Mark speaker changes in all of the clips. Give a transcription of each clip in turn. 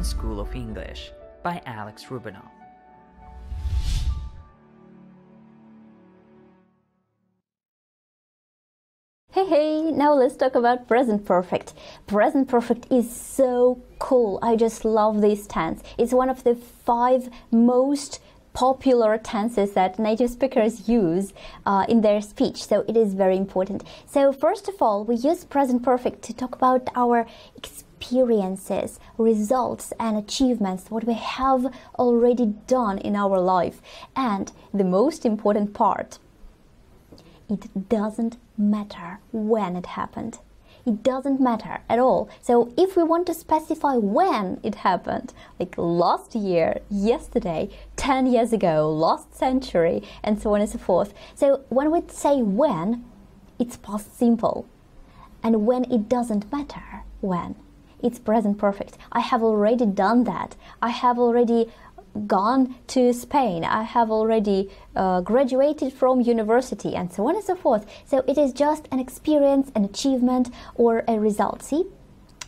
Speaker 1: Online School of English by Alex Rubinoff.
Speaker 2: Hey, now let's talk about present perfect. Present perfect is so cool. I just love this tense. It's one of the 5 most popular tenses that native speakers use in their speech, so it is very important. So first of all, we use present perfect to talk about our experiences, results and achievements, what we have already done in our life. And the most important part, it doesn't matter when it happened. It doesn't matter at all. So if we want to specify when it happened, like last year, yesterday, 10 years ago, last century, and so on and so forth. So when we say when, it's past simple. And when it doesn't matter when, it's present perfect. I have already done that. I have already gone to Spain. I have already graduated from university, and so on and so forth. So it is just an experience, an achievement, or a result. See?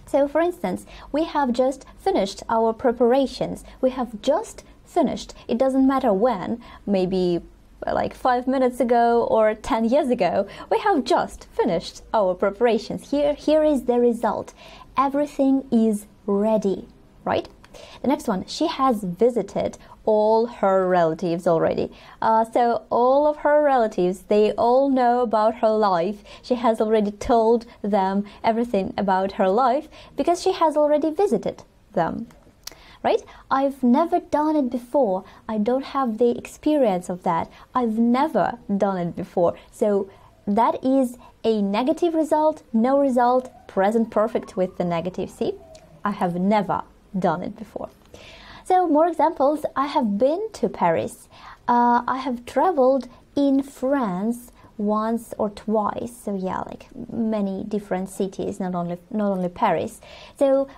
Speaker 2: So for instance, we have just finished our preparations. We have just finished. It doesn't matter when, maybe like 5 minutes ago or 10 years ago. We have just finished our preparations. Here is the result. Everything is ready, right? The next one, she has visited all her relatives already. So all of her relatives, they all know about her life. She has already told them everything about her life because she has already visited them. Right? I've never done it before. I don't have the experience of that. I've never done it before. So that is a negative result, no result, present perfect with the negative. See? I have never done it before. So more examples. I have been to Paris. I have traveled in France once or twice. So yeah, like many different cities, not only Paris. So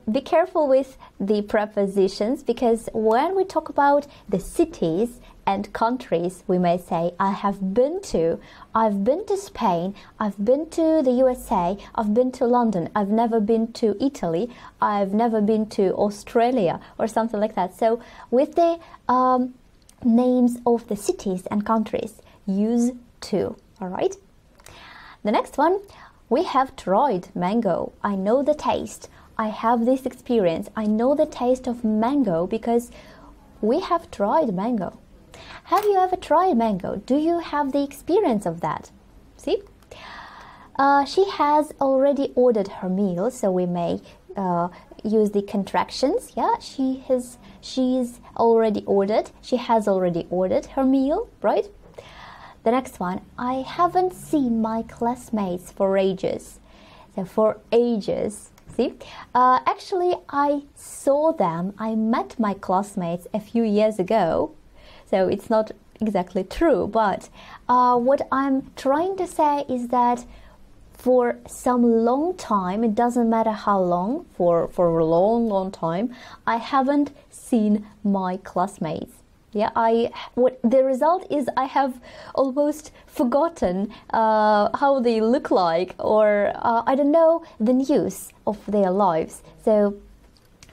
Speaker 2: be careful with the prepositions, because when we talk about the cities and countries, we may say I've been to Spain, I've been to the USA, I've been to London, I've never been to Italy, I've never been to Australia, or something like that. So with the names of the cities and countries, use to. All right. The next one, we have tried mango. I know the taste. I have this experience. I know the taste of mango because we have tried mango. Have you ever tried mango? Do you have the experience of that? See? She has already ordered her meal, so we may use the contractions. Yeah, she's already ordered. She has already ordered her meal, right? The next one, I haven't seen my classmates for ages. So for ages, see? Actually, I saw them. I met my classmates a few years ago. So it's not exactly true, but what I'm trying to say is that for some long time, it doesn't matter how long, for a long time, I haven't seen my classmates. Yeah, the result is I have almost forgotten how they look like, or I don't know the news of their lives. So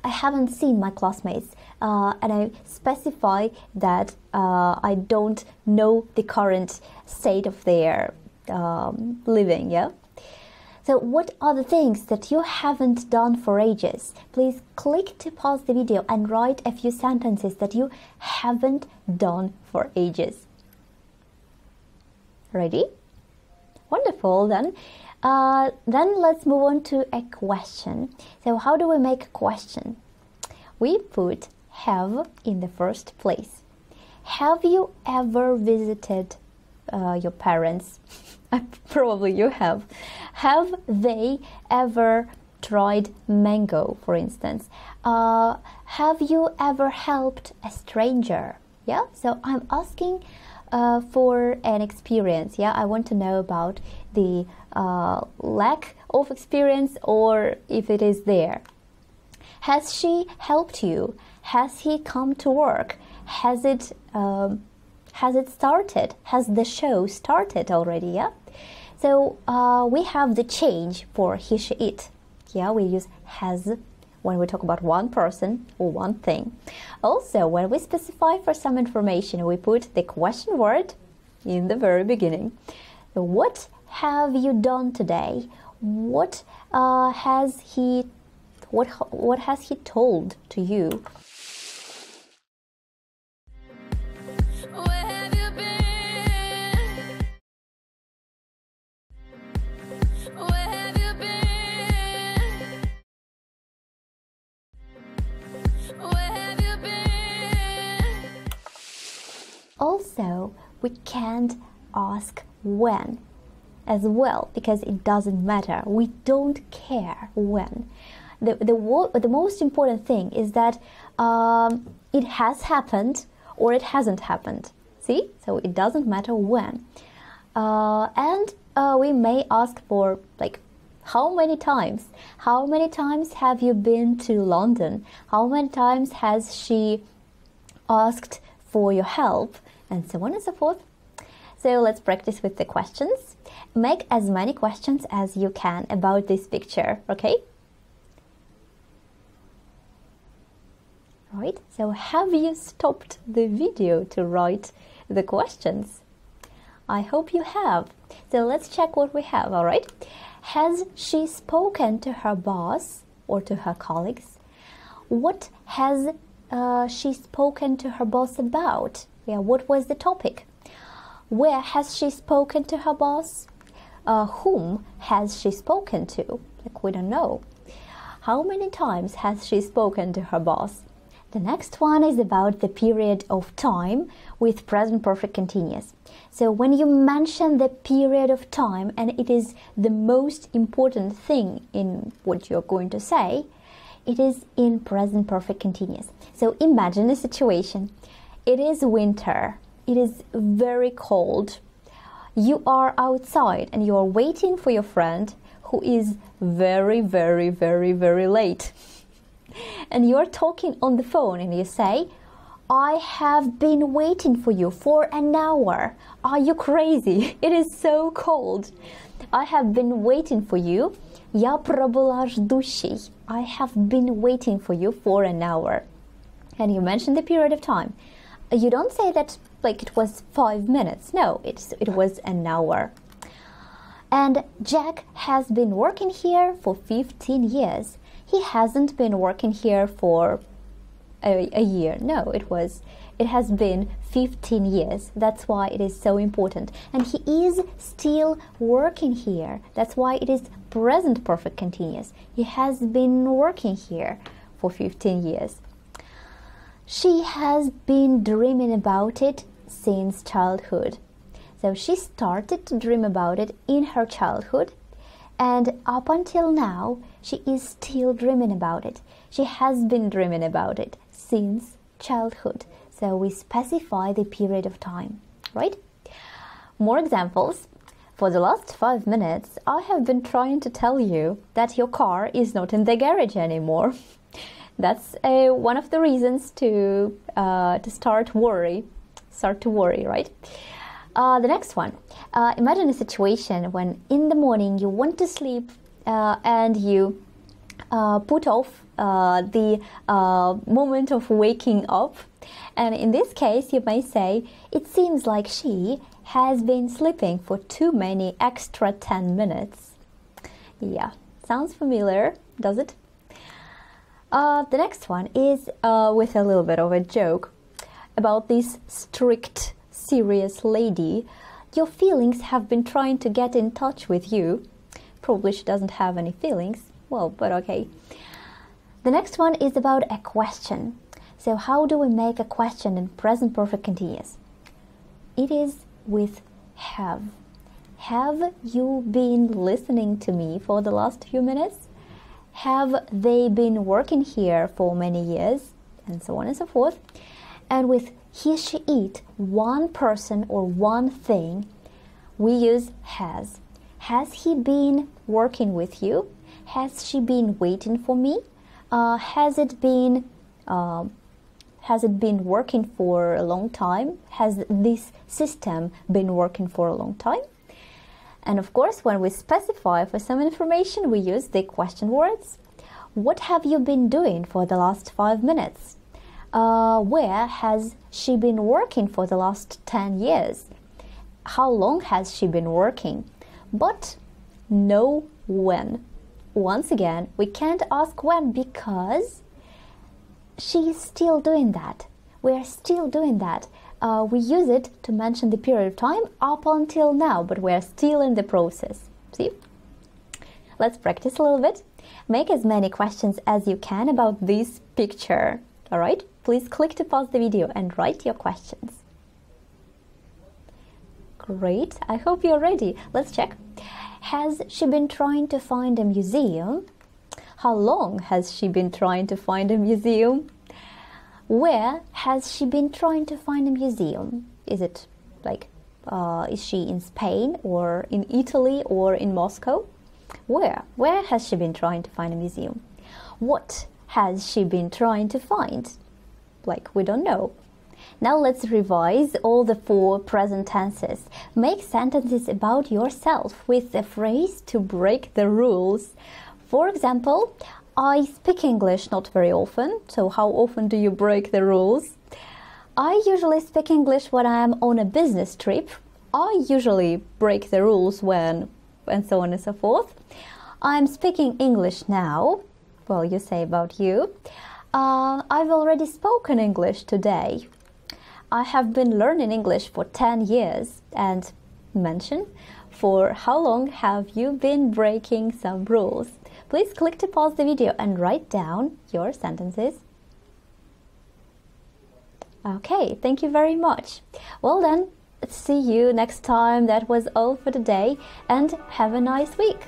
Speaker 2: I haven't seen my classmates, and I specify that I don't know the current state of their living. Yeah. So what are the things that you haven't done for ages? Please click to pause the video and write a few sentences that you haven't done for ages. Ready? Wonderful. Then let's move on to a question. So how do we make a question? We put have in the first place. Have you ever visited your parents? Probably you have. Have they ever tried mango, for instance? Have you ever helped a stranger? Yeah, so I'm asking for an experience. Yeah, I want to know about the lack of experience, or if it is there. Has she helped you? Has he come to work? Has it started? Has the show started already? Yeah. So we have the change for he, she, it. Yeah, we use has when we talk about one person or one thing. Also, when we specify for some information, we put the question word in the very beginning. So, what have you done today? What has he told to you? Also, we can't ask when as well, because it doesn't matter. We don't care when. The most important thing is that it has happened or it hasn't happened. See? So it doesn't matter when. And we may ask for, like, how many times? How many times have you been to London? How many times has she asked for your help? And so on and so forth. So let's practice with the questions. Make as many questions as you can about this picture, okay? Right, so have you stopped the video to write the questions? I hope you have. So let's check what we have, all right? Has she spoken to her boss or to her colleagues? What has she spoken to her boss about? Yeah, what was the topic? Where has she spoken to her boss? Whom has she spoken to? Like, we don't know. How many times has she spoken to her boss? The next one is about the period of time with present perfect continuous. So when you mention the period of time and it is the most important thing in what you're going to say, it is in present perfect continuous. So imagine a situation. It is winter. It is very cold. You are outside and you are waiting for your friend who is very, very, very, very late. And you're talking on the phone and you say, I have been waiting for you for an hour. Are you crazy? It is so cold. I have been waiting for you. Я пробыла ждущей. I have been waiting for you for an hour. And you mention the period of time. You don't say that like it was 5 minutes. No, it was an hour. And Jack has been working here for 15 years. He hasn't been working here for a year. No, it has been 15 years. That's why it is so important. And he is still working here. That's why it is present perfect continuous. He has been working here for 15 years. She has been dreaming about it since childhood. So she started to dream about it in her childhood, and up until now, she is still dreaming about it. She has been dreaming about it since childhood. So we specify the period of time, right? More examples. For the last 5 minutes, I have been trying to tell you that your car is not in the garage anymore. That's one of the reasons to start to worry, right? The next one. Imagine a situation when in the morning you want to sleep and you put off the moment of waking up. And in this case, you may say, it seems like she has been sleeping for too many extra 10 minutes. Yeah, sounds familiar, does it? The next one is with a little bit of a joke about this strict, serious lady. Your feelings have been trying to get in touch with you. Probably she doesn't have any feelings. Well, but okay. The next one is about a question. So how do we make a question in present perfect continuous? It is with have. Have you been listening to me for the last few minutes? Have they been working here for many years? And so on and so forth. And with he, she, it, one person or one thing, we use has. Has he been working with you? Has she been waiting for me? Has it been working for a long time? Has this system been working for a long time? And of course, when we specify for some information, we use the question words. What have you been doing for the last 5 minutes? Where has she been working for the last 10 years? How long has she been working? But no when. Once again, we can't ask when because she is still doing that. We are still doing that. We use it to mention the period of time up until now, but we are still in the process. See? Let's practice a little bit. Make as many questions as you can about this picture. Alright? Please click to pause the video and write your questions. Great. I hope you're ready. Let's check. Has she been trying to find a museum? How long has she been trying to find a museum? Where has she been trying to find a museum? Is it like, is she in Spain or in Italy or in Moscow? Where? Where has she been trying to find a museum? What has she been trying to find? Like, we don't know. Now let's revise all the 4 present tenses. Make sentences about yourself with a phrase to break the rules. For example, I speak English not very often. So how often do you break the rules? I usually speak English when I am on a business trip. I usually break the rules when, and so on and so forth. I'm speaking English now. Well, you say about you. I've already spoken English today. I have been learning English for 10 years. And mention, for how long have you been breaking some rules? Please click to pause the video and write down your sentences. Okay, thank you very much. Well then, see you next time. That was all for today and have a nice week.